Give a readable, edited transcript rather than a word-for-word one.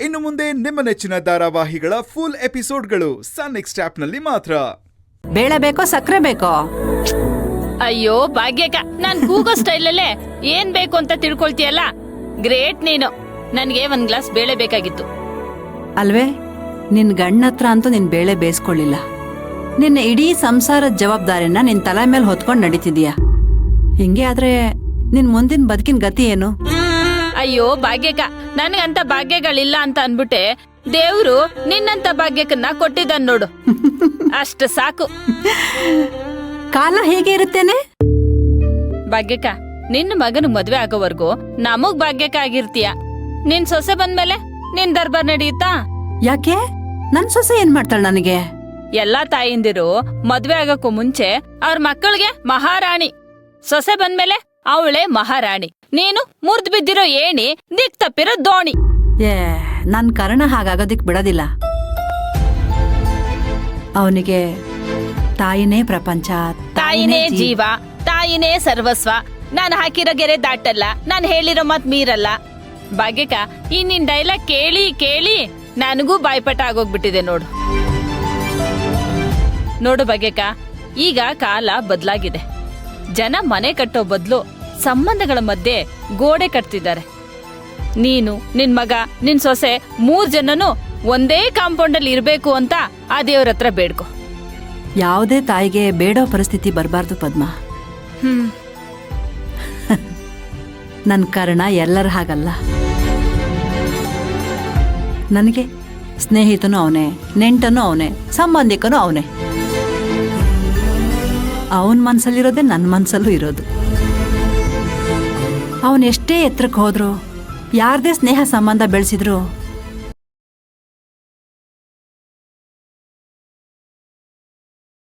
ಇನ್ನು ಮುಂದೆ ನಿಮ್ಮ ನೆಚ್ಚಿನ ಧಾರಾವಾಹಿಗಳ ಫುಲ್ ಎಪಿಸೋಡ್ಗಳು ಸನ್ ನೆಕ್ಸ್ಟ್ ಆಪ್ನಲ್ಲಿ ಮಾತ್ರ. ಬೇಳೆ ಬೇಕೋ ಸಕ್ಕರೆ ಬೇಕೋ? ಅಯ್ಯೋ ಭಾಗ್ಯಕ್ಕ, ನಾನ್ ಕೂಗೋ ಸ್ಟೈಲಲ್ಲೇ ಏನ್ ಬೇಕು ಅಂತ ತಿಳ್ಕೊಳ್ತೀಯಲ್ಲ, ಗ್ರೇಟ್ ನೀನು. ನನ್ಗೆ ಒಂದ್ ಗ್ಲಾಸ್ ಬೇಳೆ ಬೇಕಾಗಿತ್ತು. ಅಲ್ವೇ, ನಿನ್ ಗಂಡತ್ರ ಅಂತೂ ನಿನ್ ಬೇಳೆ ಬೇಯಿಸ್ಕೊಳ್ಳಿಲ್ಲ. ನಿನ್ನ ಇಡೀ ಸಂಸಾರದ ಜವಾಬ್ದಾರಿನ ನಿನ್ ತಲೆ ಮೇಲೆ ಹೊತ್ಕೊಂಡ್ ನಡೀತಿದೀಯ. ಹಿಂಗೆ ಆದ್ರೆ ನಿನ್ ಮುಂದಿನ ಬದುಕಿನ ಗತಿ ಏನು? ಅಯ್ಯೋ ಭಾಗ್ಯಕ್ಕ, ನನ್ಗಂತ ಭಾಗ್ಯಗಳಿಲ್ಲ ಅಂತ ಅನ್ಬಿಟ್ಟೆ ದೇವ್ರು ನಿನ್ನಂತ ಭಾಗ್ಯಕ್ಕನ್ನ ಕೊಟ್ಟಿದ್ದಾನ್ ನೋಡು. ಅಷ್ಟ ಸಾಕು. ಕಾಲ ಹೇಗೆ ಇರುತ್ತೇನೆ? ಭಾಗ್ಯಕ್ಕ, ನಿನ್ನ ಮಗನ ಮದ್ವೆ ಆಗೋವರ್ಗೂ ನಮಗ್ ಭಾಗ್ಯಕ್ಕ ಆಗಿರ್ತೀಯ. ನಿನ್ ಸೊಸೆ ಬಂದ್ಮೇಲೆ ನಿನ್ ದರ್ಬಾರ್ ನಡೆಯುತ್ತಾ? ಯಾಕೆ? ನನ್ ಸೊಸೆ ಏನ್ ಮಾಡ್ತಾಳ ನನಗೆ? ಎಲ್ಲಾ ತಾಯಿಂದಿರು ಮದ್ವೆ ಆಗಕ್ಕೂ ಮುಂಚೆ ಅವ್ರ ಮಕ್ಕಳಿಗೆ ಮಹಾರಾಣಿ, ಸೊಸೆ ಬಂದ್ಮೇಲೆ ಅವಳೆ ಮಹಾರಾಣಿ. ನೀನು ಮುರ್ದ್ ಬಿದ್ದಿರೋ ಏಣಿ, ದಿಕ್ ತಪ್ಪಿರೋ ದೋಣಿ. ನನ್ ಕರ್ಣ ಹಾಗಾಗೋದಿಕ್ ಬಿಡೋದಿಲ್ಲ. ಅವನಿಗೆ ತಾಯಿನೇ ಪ್ರಪಂಚ, ತಾಯಿನೇ ಜೀವ, ತಾಯಿನೇ ಸರ್ವಸ್ವ. ನಾನು ಹಾಕಿರೋ ಗೆರೆ ದಾಟಲ್ಲ, ನಾನು ಹೇಳಿರೋ ಮಾತ್ ಮೀರಲ್ಲ. ಭಾಗ್ಯಕ್ಕ, ಈ ನಿನ್ ಡೈಲಾಗ್ ಕೇಳಿ ಕೇಳಿ ನನಗೂ ಬಾಯ್ಪಟ ಆಗೋಗ್ಬಿಟ್ಟಿದೆ ನೋಡು. ನೋಡು ಭಾಗ್ಯಕ್ಕ, ಈಗ ಕಾಲ ಬದ್ಲಾಗಿದೆ. ಜನ ಮನೆ ಕಟ್ಟೋ ಬದ್ಲು ಸಂಬಂಧಗಳ ಮಧ್ಯೆ ಗೋಡೆ ಕಟ್ತಿದ್ದಾರೆ. ನೀನು, ನಿನ್ ಮಗ, ನಿನ್ ಸೊಸೆ 3 ಜನನು ಒಂದೇ ಕಾಂಪೌಂಡ್ ಅಲ್ಲಿ ಇರ್ಬೇಕು ಅಂತ ಆ ದೇವ್ರ ಹತ್ರ ಬೇಡ್ಕೊ. ಯಾವುದೇ ತಾಯಿಗೆ ಬೇಡೋ ಪರಿಸ್ಥಿತಿ ಬರಬಾರ್ದು ಪದ್ಮ. ನನ್ ಕರ್ಣ ಎಲ್ಲರ ಹಾಗಲ್ಲ. ನನಗೆ ಸ್ನೇಹಿತನೂ ಅವನೇ, ನೆಂಟನೂ ಅವನೇ, ಸಂಬಂಧಿಕನೂ ಅವನೇ. ಅವನ ಮನ್ಸಲ್ಲಿರೋದೇ ನನ್ನ ಮನ್ಸಲ್ಲೂ ಇರೋದು. ಅವನೆಷ್ಟೇ ಎತ್ತರಕ್ಕೆ ಹೋದ್ರು, ಯಾರದೇ ಸ್ನೇಹ ಸಂಬಂಧ ಬೆಳೆಸಿದ್ರು